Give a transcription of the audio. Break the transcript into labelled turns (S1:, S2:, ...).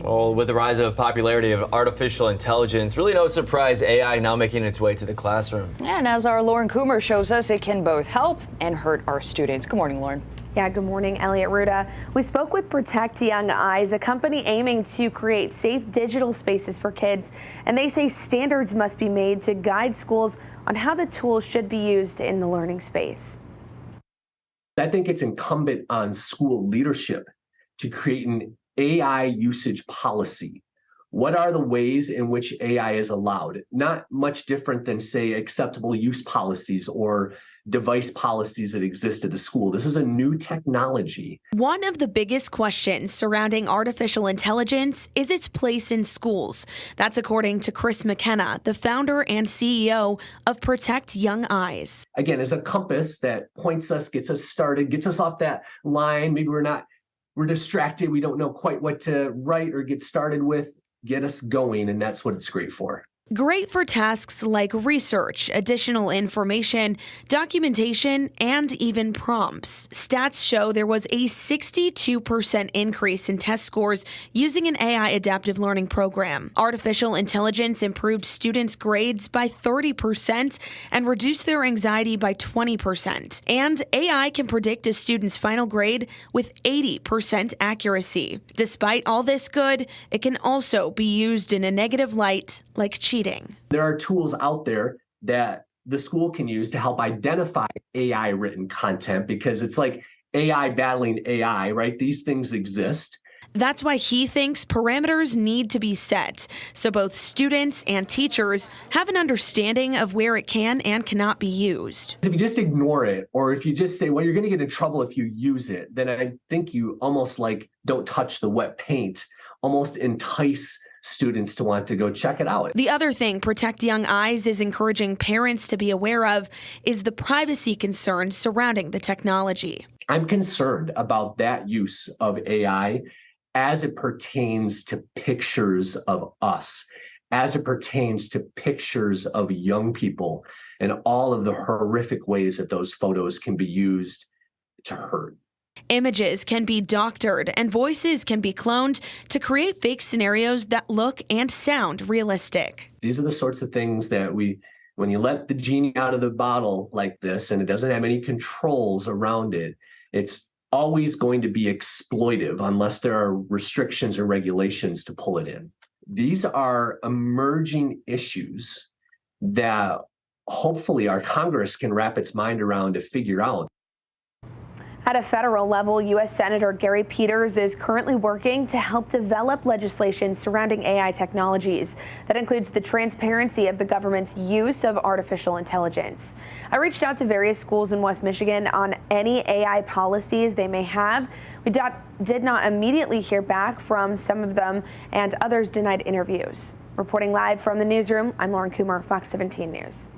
S1: Well, with the rise of popularity of artificial intelligence, really no surprise AI now making its way to the classroom.
S2: And as our Lauren Coomer shows us, it can both help and hurt our students. Good morning, Lauren.
S3: Yeah, good morning, Elliot Ruda. We spoke with Protect Young Eyes, a company aiming to create safe digital spaces for kids. And they say standards must be made to guide schools on how the tools should be used in the learning space.
S4: I think it's incumbent on school leadership to create an AI usage policy. What are the ways in which AI is allowed? Not much different than, say, acceptable use policies or device policies that exist at the school. This is a new technology.
S5: One of the biggest questions surrounding artificial intelligence is its place in schools. That's according to Chris McKenna, the founder and CEO of Protect Young Eyes.
S4: Again, as a compass that points us, gets us started, gets us off that line. Maybe we're distracted. We don't know quite what to write or get started with. Get us going, and that's what it's great for.
S5: Great for tasks like research, additional information, documentation, and even prompts. Stats show there was a 62% increase in test scores using an AI adaptive learning program. Artificial intelligence improved students' grades by 30% and reduced their anxiety by 20%. And AI can predict a student's final grade with 80% accuracy. Despite all this good, it can also be used in a negative light, like cheating.
S4: There are tools out there that the school can use to help identify AI written content, because it's like AI battling AI, right? These things exist.
S5: That's why he thinks parameters need to be set so both students and teachers have an understanding of where it can and cannot be used.
S4: If you just ignore it, or if you just say, well, you're going to get in trouble if you use it, then I think you almost like don't touch the wet paint, almost entice students to want to go check it out.
S5: The other thing Protect Young Eyes is encouraging parents to be aware of is the privacy concerns surrounding the technology.
S4: I'm concerned about that use of AI as it pertains to pictures of us, as it pertains to pictures of young people, and all of the horrific ways that those photos can be used to hurt.
S5: Images can be doctored and voices can be cloned to create fake scenarios that look and sound realistic.
S4: These are the sorts of things that when you let the genie out of the bottle like this and it doesn't have any controls around it, it's always going to be exploitive unless there are restrictions or regulations to pull it in. These are emerging issues that hopefully our Congress can wrap its mind around to figure out.
S3: At a federal level, U.S. Senator Gary Peters is currently working to help develop legislation surrounding AI technologies. That includes the transparency of the government's use of artificial intelligence. I reached out to various schools in West Michigan on any AI policies they may have. We did not immediately hear back from some of them, and others denied interviews. Reporting live from the newsroom, I'm Lauren Coomer, Fox 17 News.